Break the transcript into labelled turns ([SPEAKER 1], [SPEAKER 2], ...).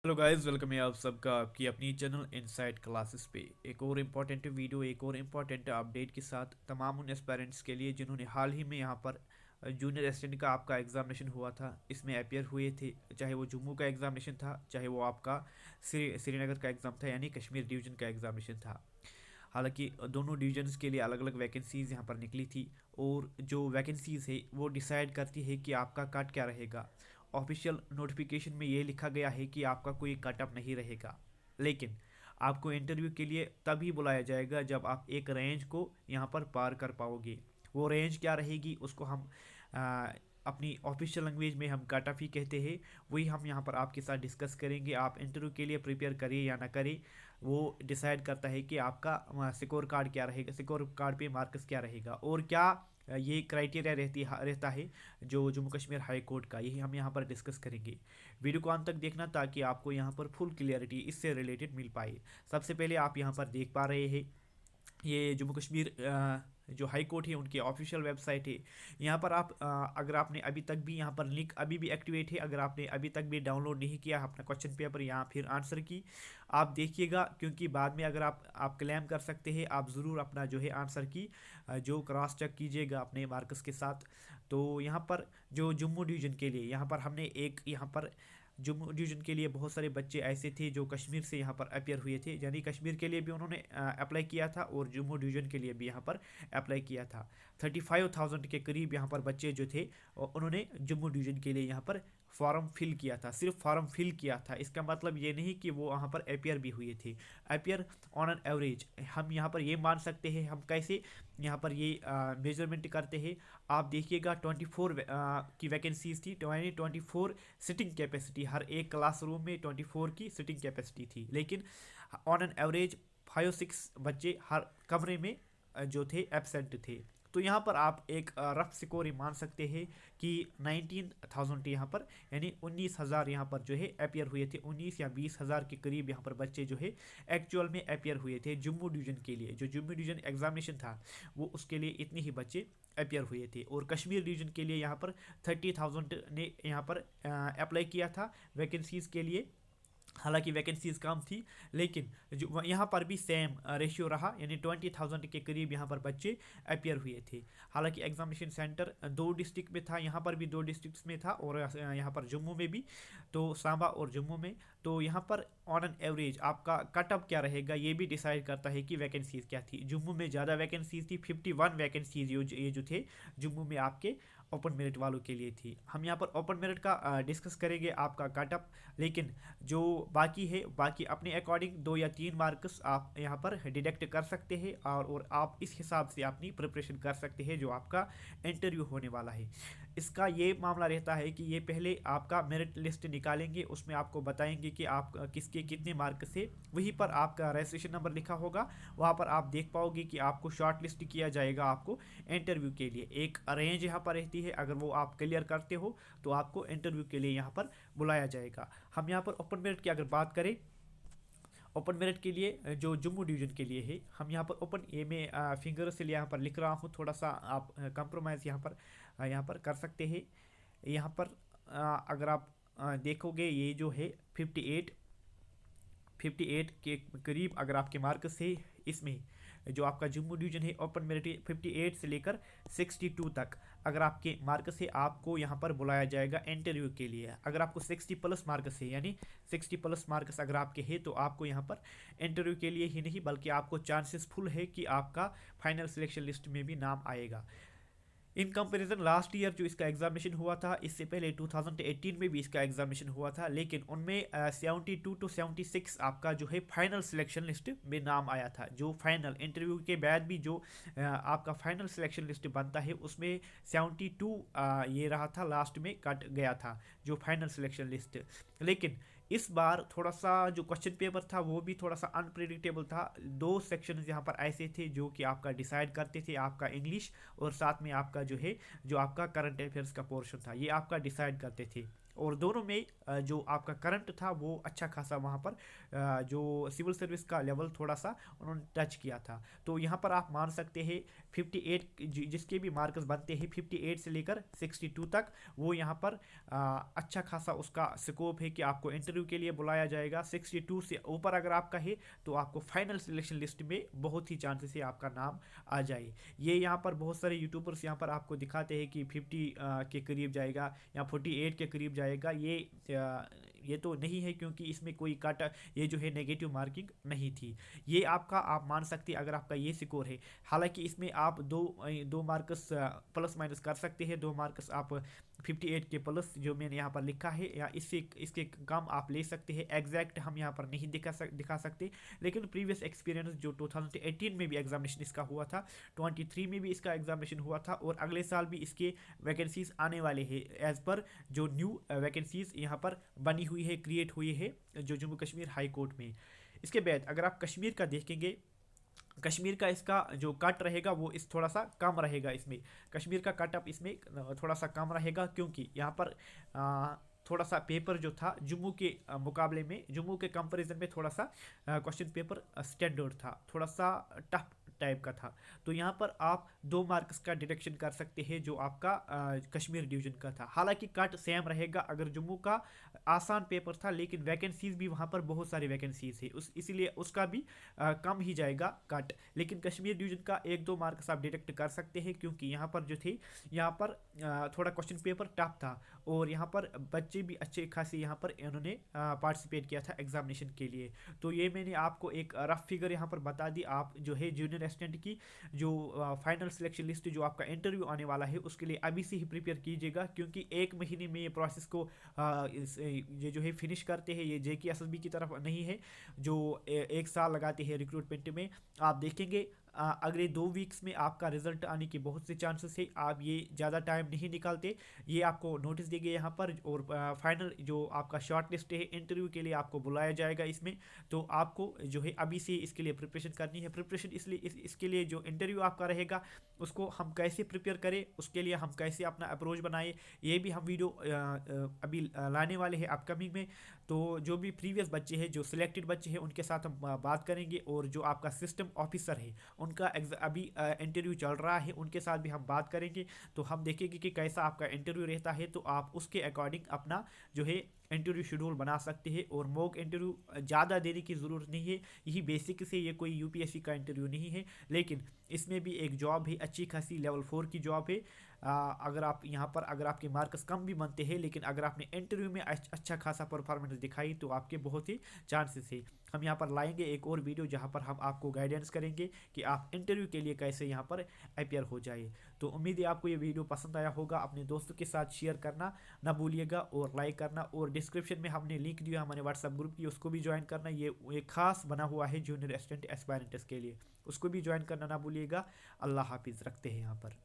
[SPEAKER 1] Hello guys, welcome है आप सबका आपकी अपनी चैनल इनसाइड क्लासेस पे एक और इम्पॉर्टेंट वीडियो, एक और इम्पॉर्टेंट अपडेट के साथ तमाम उन एस्पायरेंट्स के लिए जिन्होंने हाल ही में यहाँ पर जूनियर असिस्टेंट का आपका एग्जामिनेशन हुआ था, इसमें अपियर हुए थे। चाहे वो जम्मू का एग्जामिनेशन था, चाहे वो आपका श्रीनगर का एग्ज़ाम था, यानी कश्मीर डिवीज़न का एग्जामिनेशन था। हालांकि दोनों डिवीजन्स के लिए अलग अलग वैकेंसीज़ यहाँ पर निकली थी, और जो वैकेंसीज़ है वो डिसाइड करती है कि आपका कट क्या रहेगा। ऑफिशियल नोटिफिकेशन में ये लिखा गया है कि आपका कोई कट ऑफ नहीं रहेगा, लेकिन आपको इंटरव्यू के लिए तभी बुलाया जाएगा जब आप एक रेंज को यहाँ पर पार कर पाओगे। वो रेंज क्या रहेगी उसको हम आ, अपनी ऑफिशियल लैंग्वेज में हम कट ऑफ ही कहते हैं। वही हम यहाँ पर आपके साथ डिस्कस करेंगे। आप इंटरव्यू के लिए प्रिपेयर करिए या ना करें, वो डिसाइड करता है कि आपका स्कोर कार्ड क्या रहेगा, स्कोर कार्ड पे मार्क्स क्या रहेगा, और क्या ये क्राइटेरिया रहता है जो जम्मू कश्मीर हाई कोर्ट का। यही हम यहाँ पर डिस्कस करेंगे। वीडियो को अंत तक देखना ताकि आपको यहाँ पर फुल क्लियरिटी इससे रिलेटेड मिल पाए। सबसे पहले आप यहाँ पर देख पा रहे हैं, ये जम्मू कश्मीर जो हाई कोर्ट है उनकी ऑफिशियल वेबसाइट है। यहाँ पर आप अगर आपने अभी तक भी, यहाँ पर लिंक अभी भी एक्टिवेट है, अगर आपने अभी तक भी डाउनलोड नहीं किया अपना क्वेश्चन पेपर या फिर आंसर की, आप देखिएगा, क्योंकि बाद में अगर आप क्लेम कर सकते हैं, आप ज़रूर अपना जो है आंसर की जो क्रॉस चेक कीजिएगा अपने मार्क्स के साथ। तो यहाँ पर जो जम्मू डिवीज़न के लिए यहाँ पर हमने एक यहाँ पर जम्मू डिवीज़न के लिए बहुत सारे बच्चे ऐसे थे जो कश्मीर से यहाँ पर अपियर हुए थे, यानी कश्मीर के लिए भी उन्होंने अप्लाई किया था और जम्मू डिवीज़न के लिए भी यहाँ पर अप्लाई किया था। 35,000 के करीब यहाँ पर बच्चे जो थे उन्होंने जम्मू डिवीज़न के लिए यहाँ पर फॉर्म फिल किया था। सिर्फ फॉर्म फिल किया था, इसका मतलब ये नहीं कि वो वहाँ पर अपियर भी हुए थे। अपियर ऑन एन एवरेज हम यहाँ पर ये मान सकते हैं। हम कैसे यहाँ पर ये मेजरमेंट करते हैं, आप देखिएगा 24 की वैकेंसीज थी, यानी 24 सिटिंग कैपेसिटी, हर एक क्लासरूम में 24 की सिटिंग कैपेसिटी थी, लेकिन ऑन एन एवरेज 5-6 बच्चे हर कमरे में जो थे एबसेंट थे। तो यहाँ पर आप एक रफ स्कोर मान सकते हैं कि 19,000 यहाँ पर, यानी 19,000 यहाँ पर जो है अपियर हुए थे। 19 या 20,000 के करीब यहाँ पर बच्चे जो है एक्चुअल में अपियर हुए थे जम्मू डिवीज़न के लिए। जो जम्मू डिवीज़न एग्जामिनेशन था वो उसके लिए इतने ही बच्चे अपियर हुए थे, और कश्मीर रीजन के लिए यहाँ पर 30,000 ने यहाँ पर अप्लाई किया था वैकेंसीज़ के लिए। हालांकि वैकेंसीज कम थी, लेकिन जो यहाँ पर भी सेम रेशियो रहा, यानी 20,000 के करीब यहाँ पर बच्चे अपियर हुए थे। हालांकि एग्जामिनेशन सेंटर दो डिस्ट्रिक्ट में था, यहाँ पर भी दो डिस्ट्रिक्ट्स में था, और यहाँ पर जम्मू में भी, तो सांबा और जम्मू में। तो यहाँ पर ऑन एन एवरेज आपका कट ऑफ क्या रहेगा ये भी डिसाइड करता है कि वैकेंसीज क्या थी। जम्मू में ज़्यादा वैकेंसीज थी, 51 वैकेंसीज ये जो थे जम्मू में आपके ओपन मेरिट वालों के लिए थी। हम यहाँ पर ओपन मेरिट का डिस्कस करेंगे, आपका कट ऑफ। लेकिन जो बाकी है, बाकी अपने अकॉर्डिंग 2 या 3 मार्क्स आप यहाँ पर डिडक्ट कर सकते हैं, और आप इस हिसाब से अपनी प्रिपरेशन कर सकते हैं जो आपका इंटरव्यू होने वाला है। इसका ये मामला रहता है कि ये पहले आपका मेरिट लिस्ट निकालेंगे, उसमें आपको बताएंगे कि आप किसके कितने मार्क्स से, वहीं पर आपका रजिस्ट्रेशन नंबर लिखा होगा, वहाँ पर आप देख पाओगे कि आपको शॉर्ट लिस्ट किया जाएगा आपको इंटरव्यू के लिए। एक रेंज यहाँ पर रहती है, अगर वो आप क्लियर करते हो तो आपको इंटरव्यू के लिए यहाँ पर बुलाया जाएगा। हम यहाँ पर ओपन मेरिट की अगर बात करें, ओपन मेरिट के लिए जो जम्मू डिवीज़न के लिए है, हम यहाँ पर ओपन ए में फिंगर से यहाँ पर लिख रहा हूँ, थोड़ा सा आप कंप्रोमाइज़ यहाँ पर कर सकते हैं। यहाँ पर अगर आप देखोगे, ये जो है 58 के करीब अगर आपके मार्क्स है, इसमें जो आपका जम्मू डिवीजन है ओपन मेरिट 58 से लेकर 62 तक अगर आपके मार्क्स है, आपको यहाँ पर बुलाया जाएगा इंटरव्यू के लिए। अगर आपको 60 प्लस मार्क्स है, यानी 60 प्लस मार्क्स अगर आपके हैं, तो आपको यहाँ पर इंटरव्यू के लिए ही नहीं बल्कि आपको चांसेस फुल है कि आपका फाइनल सिलेक्शन लिस्ट में भी नाम आएगा। इन कंपैरिजन लास्ट ईयर जो इसका एग्जामिनेशन हुआ था, इससे पहले 2018 में भी इसका एग्जामिनेशन हुआ था, लेकिन उनमें 72 to 76 आपका जो है फाइनल सिलेक्शन लिस्ट में नाम आया था। जो फाइनल इंटरव्यू के बाद भी जो आपका फाइनल सिलेक्शन लिस्ट बनता है, उसमें 72 ये रहा था, लास्ट में कट गया था जो फाइनल सिलेक्शन लिस्ट। लेकिन इस बार थोड़ा सा जो क्वेश्चन पेपर था वो भी थोड़ा सा अनप्रिडिक्टेबल था। दो सेक्शन यहाँ पर ऐसे थे जो कि आपका डिसाइड करते थे, आपका इंग्लिश और साथ में आपका जो है जो आपका करंट अफेयर्स का पोर्शन था, ये आपका डिसाइड करते थे। और दोनों में जो आपका करंट था वो अच्छा खासा वहाँ पर जो सिविल सर्विस का लेवल थोड़ा सा उन्होंने टच किया था। तो यहाँ पर आप मान सकते हैं 58 जिसके भी मार्क्स बनते हैं 58 से लेकर 62 तक, वो यहाँ पर अच्छा खासा उसका स्कोप है कि आपको इंटरव्यू के लिए बुलाया जाएगा। 62 से ऊपर अगर आपका है तो आपको फाइनल सिलेक्शन लिस्ट में बहुत ही चांसेस है आपका नाम आ जाए। ये यहाँ पर बहुत सारे यूट्यूबर्स यहाँ पर आपको दिखाते हैं कि 50 के करीब जाएगा या 48 के करीब जाएगा। ये तो नहीं है, क्योंकि इसमें कोई कट, ये जो है नेगेटिव मार्किंग नहीं थी। ये आपका आप मान सकते हैं अगर आपका ये स्कोर है। हालांकि इसमें आप दो मार्क्स प्लस माइनस कर सकते हैं, 2 मार्क्स आप 58 के प्लस जो मैंने यहाँ पर लिखा है या इससे इसके कम आप ले सकते हैं। एग्जैक्ट हम यहाँ पर नहीं दिखा सकते, लेकिन प्रीवियस एक्सपीरियंस जो 2018 में भी एग्जामिनेशन इसका हुआ था, 23 में भी इसका एग्जामिनेशन हुआ था, और अगले साल भी इसके वैकेंसीज आने वाले हैं एज पर जो न्यू वैकेंसीज यहाँ पर बनी हुई है, क्रिएट हुई है जो जम्मू कश्मीर हाई कोर्ट में। इसके बाद अगर आप कश्मीर का देखेंगे, कश्मीर का इसका जो कट रहेगा वो इस थोड़ा सा कम रहेगा। इसमें कश्मीर का कट अप इसमें थोड़ा सा कम रहेगा, क्योंकि यहाँ पर थोड़ा सा पेपर जो था जम्मू के मुकाबले में, जम्मू के कंपैरिजन में थोड़ा सा क्वेश्चन पेपर स्टैंडर्ड था, थोड़ा सा टफ टाइप का था। तो यहाँ पर आप 2 मार्क्स का डिडक्शन कर सकते हैं जो आपका कश्मीर डिवीजन का था। हालांकि कट सेम रहेगा, अगर जम्मू का आसान पेपर था लेकिन वैकेंसीज भी वहाँ पर बहुत सारी वैकेंसीज है, इसीलिए उसका भी कम ही जाएगा कट। लेकिन कश्मीर डिवीजन का 1-2 मार्क्स आप डिडक्ट कर सकते हैं, क्योंकि यहाँ पर जो थे, यहाँ पर थोड़ा क्वेश्चन पेपर टफ था, और यहाँ पर बच्चे भी अच्छे खासे यहाँ पर इन्होंने पार्टिसिपेट किया था एग्जामिनेशन के लिए। तो ये मैंने आपको एक रफ फिगर यहाँ पर बता दी। आप जो है जूनियर असिस्टेंट की जो फाइनल सिलेक्शन लिस्ट जो आपका इंटरव्यू आने वाला है उसके लिए अभी से ही प्रिपेयर कीजिएगा, क्योंकि 1 महीने में ये प्रोसेस को ये जो है फिनिश करते हैं। ये JK SSB की तरफ नहीं है जो 1 साल लगाते हैं रिक्रूटमेंट में। आप देखेंगे अगले 2 वीक्स में आपका रिजल्ट आने की बहुत से चांसेस है। आप ये ज़्यादा टाइम नहीं निकालते, ये आपको नोटिस देंगे यहाँ पर, और फाइनल जो आपका शॉर्ट लिस्ट है इंटरव्यू के लिए आपको बुलाया जाएगा इसमें। तो आपको जो है अभी से इसके लिए प्रिपरेशन करनी है। प्रिपरेशन इसलिए इसके लिए जो इंटरव्यू आपका रहेगा उसको हम कैसे प्रिपेयर करें, उसके लिए हम कैसे अपना अप्रोच बनाए, ये भी हम वीडियो अभी लाने वाले हैं अपकमिंग में। तो जो भी प्रीवियस बच्चे हैं, जो सिलेक्टेड बच्चे हैं, उनके साथ हम बात करेंगे, और जो आपका सिस्टम ऑफिसर है उनका अभी इंटरव्यू चल रहा है, उनके साथ भी हम बात करेंगे। तो हम देखेंगे कि कैसा आपका इंटरव्यू रहता है, तो आप उसके अकॉर्डिंग अपना जो है इंटरव्यू शेड्यूल बना सकते हैं। और मॉक इंटरव्यू ज़्यादा देने की ज़रूरत नहीं है, यही बेसिक से, ये कोई UPSC का इंटरव्यू नहीं है, लेकिन इसमें भी एक जॉब है, अच्छी खासी लेवल 4 की जॉब है। अगर आप यहाँ पर, अगर आपके मार्क्स कम भी बनते हैं, लेकिन अगर आपने इंटरव्यू में अच्छा खासा परफॉर्मेंस दिखाई तो आपके बहुत ही चांसेस है। हम यहाँ पर लाएंगे एक और वीडियो जहाँ पर हम आपको गाइडेंस करेंगे कि आप इंटरव्यू के लिए कैसे यहाँ पर अपेयर हो जाए। तो उम्मीद है आपको ये वीडियो पसंद आया होगा। अपने दोस्तों के साथ शेयर करना ना भूलिएगा, और लाइक करना, और डिस्क्रिप्शन में हमने लिंक दिया हमारे व्हाट्सएप ग्रुप की, उसको भी ज्वाइन करना। ये एक खास बना हुआ है जूनियर असिस्टेंट एस्पायरेंट्स के लिए, उसको भी ज्वाइन करना ना भूलिएगा। अल्लाह हाफिज़, रखते हैं यहाँ पर।